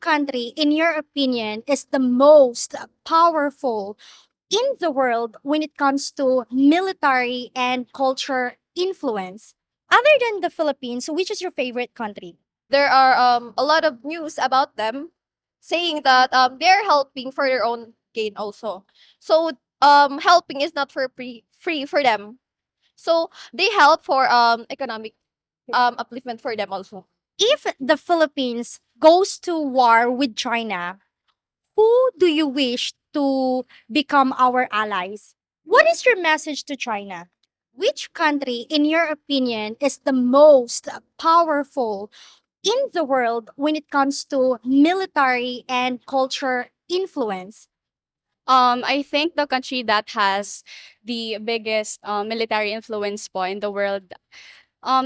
country, in your opinion, is the most powerful in the world when it comes to military and culture influence? Other than the Philippines, which is your favorite country? There are a lot of news about them saying that they're helping for their own gain also. So helping is not for free for them. So they help for economic upliftment for them also. If the Philippines goes to war with China, who do you wish to become our allies? What is your message to China? Which country, in your opinion, is the most powerful in the world when it comes to military and culture influence? I think the country that has the biggest military influence po in the world,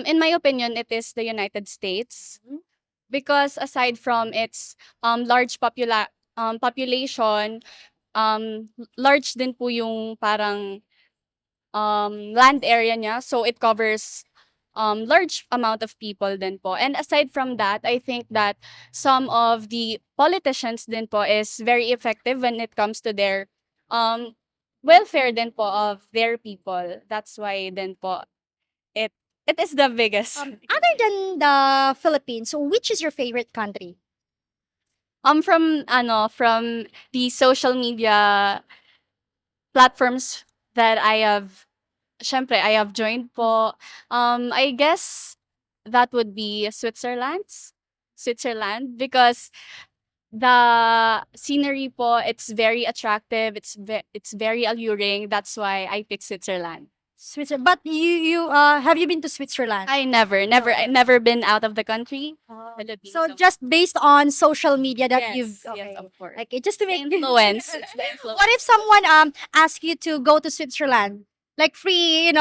in my opinion, it is the United States. Because aside from its large population, large din po yung parang land area niya. So it covers large amount of people din po. And aside from that, I think that some of the politicians din po is very effective when it comes to their um, welfare din po of their people. That's why din po it it is the biggest. Other than the Philippines, which is your favorite country? From the social media platforms that I have joined po, I guess that would be Switzerland because the scenery po, it's very attractive, it's very alluring. That's why I picked Switzerland. Switzerland. But you have you been to Switzerland? I never been out of the country. Oh. Philippines. So just based on social media that yes, you've yes, of course. okay, just to make Influence. It's the influence. What if someone ask you to go to Switzerland? Like free,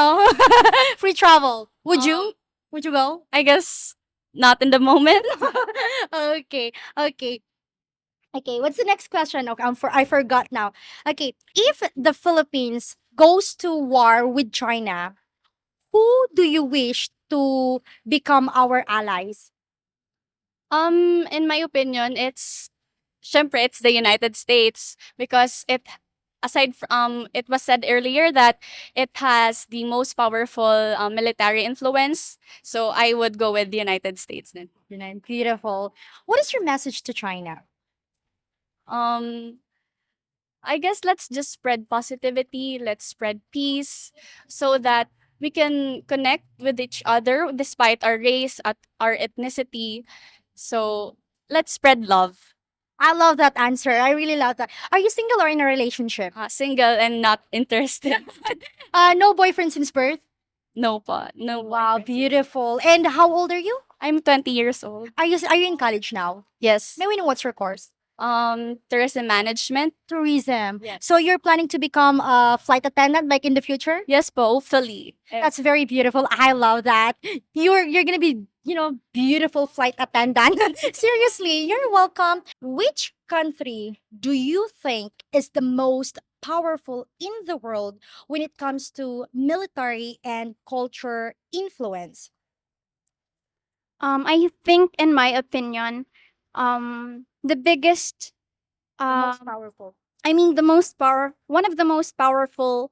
free travel. Would you? Would you go? I guess not in the moment. Okay. Okay. Okay, what's the next question? Okay, I forgot now. Okay, if the Philippines goes to war with China, who do you wish to become our allies? In my opinion, it's the United States because it was said earlier that it has the most powerful military influence. So I would go with the United States then. Beautiful. What is your message to China? Um, I guess let's just spread positivity, let's spread peace so that we can connect with each other despite our race, at our ethnicity. So let's spread love. I love that answer. I really love that. Are you single or in a relationship? Single and not interested. No boyfriend since birth? No pa. No. Wow, boyfriend. beautiful. And how old are you? I'm 20 years old. Are you in college now? Yes. May we know what's your course? Tourism management. Tourism. Yes. So you're planning to become a flight attendant like in the future? Yes po, hopefully. That's very beautiful. I love that. You're gonna be, beautiful flight attendant. Seriously, you're welcome. Which country do you think is the most powerful in the world when it comes to military and culture influence? I think, in my opinion, the biggest, The most um, powerful. one of the most powerful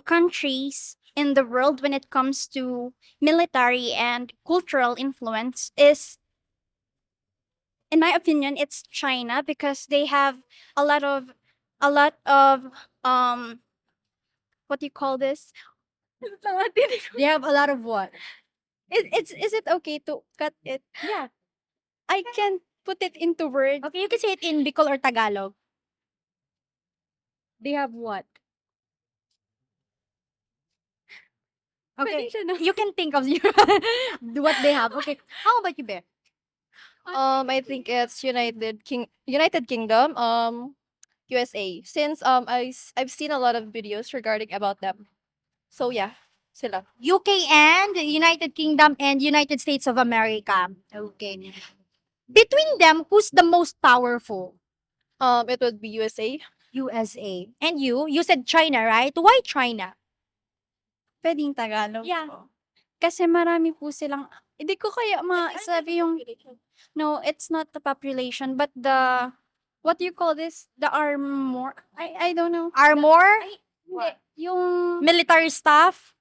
countries in the world when it comes to military and cultural influence is, in my opinion, it's China because they have a lot of, a lot of, what do you call this? They have a lot of what? Is it okay to cut it? Yeah. I can put it into words. Okay, you can say it in Bicol or Tagalog. They have what? Okay, Pwede siya, no? you can think of what they have. Okay, how about you, Be? I think it's United Kingdom, USA. Since I've seen a lot of videos regarding about them. So yeah, sila. UK and United Kingdom and United States of America. Okay. Between them, who's the most powerful? It would be USA. USA. And you said China, right? Why China? Pwedeng Tagalog Yeah. po. Kasi marami po silang hindi ko kaya masabi yung no, it's not the population, but the what do you call this? The armor? I don't know. Armor? Ay, hindi. Yung Military stuff?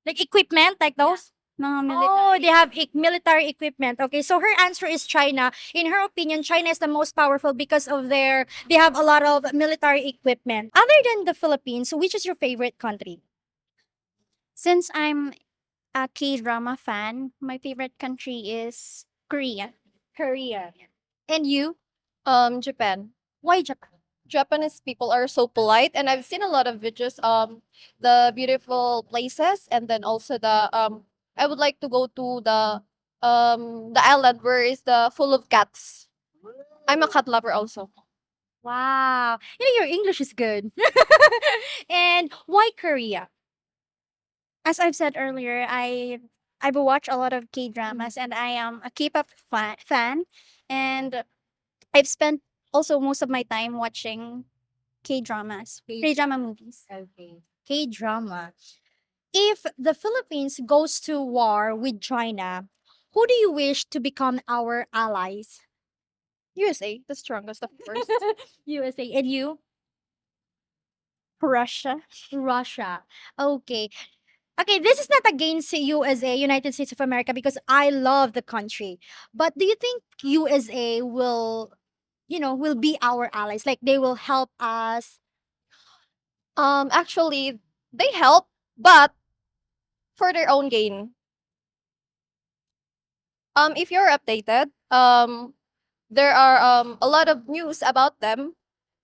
Like equipment, like those? mga Oh, military. they have military equipment. Okay, so her answer is China. In her opinion, China is the most powerful because of they have a lot of military equipment. Other than the Philippines, which is your favorite country? Since I'm a K-drama fan, my favorite country is Korea. Korea. And you? Japan. Why Japan? Japanese people are so polite, and I've seen a lot of videos, the beautiful places, and then also I would like to go to the island where is the full of cats. I'm a cat lover also. Wow. You know, your English is good. And why Korea? As I've said earlier, I've watched a lot of K-dramas and I am a K-pop fan, and I've spent also most of my time watching K-dramas, K-drama movies. Okay. K-drama. If the Philippines goes to war with China, who do you wish to become our allies? USA, the strongest, of course. USA. And you? Russia. Russia. Okay. Okay, this is not against USA, United States of America, because I love the country. But do you think USA will be our allies? Like they will help us? Actually, they help, but for their own gain. If you're updated, there are a lot of news about them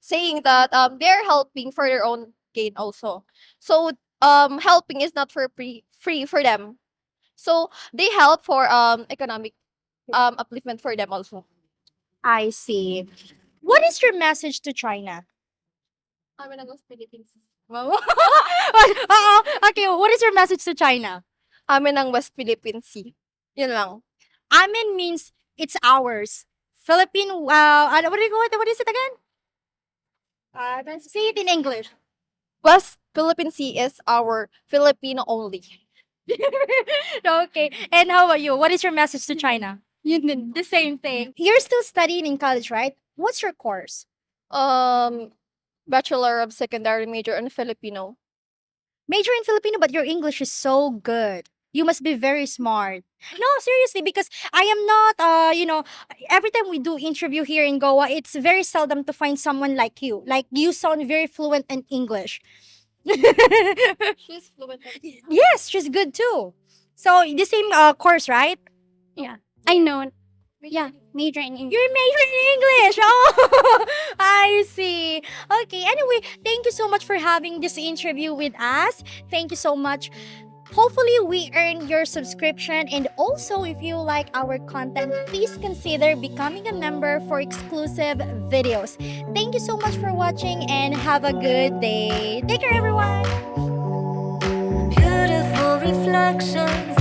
saying that they're helping for their own gain also. So helping is not for free for them. So they help for economic upliftment for them also. I see. What is your message to China? Amin ang Philippines. Okay, what is your message to China? Amin ang West Philippine Sea. Yun lang. Amin means it's ours. Philippine, what is it again? Say it in English. West Philippine Sea is our Filipino only. Okay. And how about you? What is your message to China? Yun din. The same thing. You're still studying in college, right? What's your course? Bachelor of Secondary major in Filipino. Major in Filipino, but your English is so good. You must be very smart. No, seriously, because I am not, every time we do interview here in Goa, it's very seldom to find someone like you. Like, you sound very fluent in English. She's fluent. Yes, she's good too. So, the same course, right? I know. Yeah, major in English. You're majoring in English. Oh, I see. Okay. Anyway, thank you so much for having this interview with us. Thank you so much. Hopefully, we earn your subscription. And also, if you like our content, please consider becoming a member for exclusive videos. Thank you so much for watching and have a good day. Take care, everyone. Beautiful reflections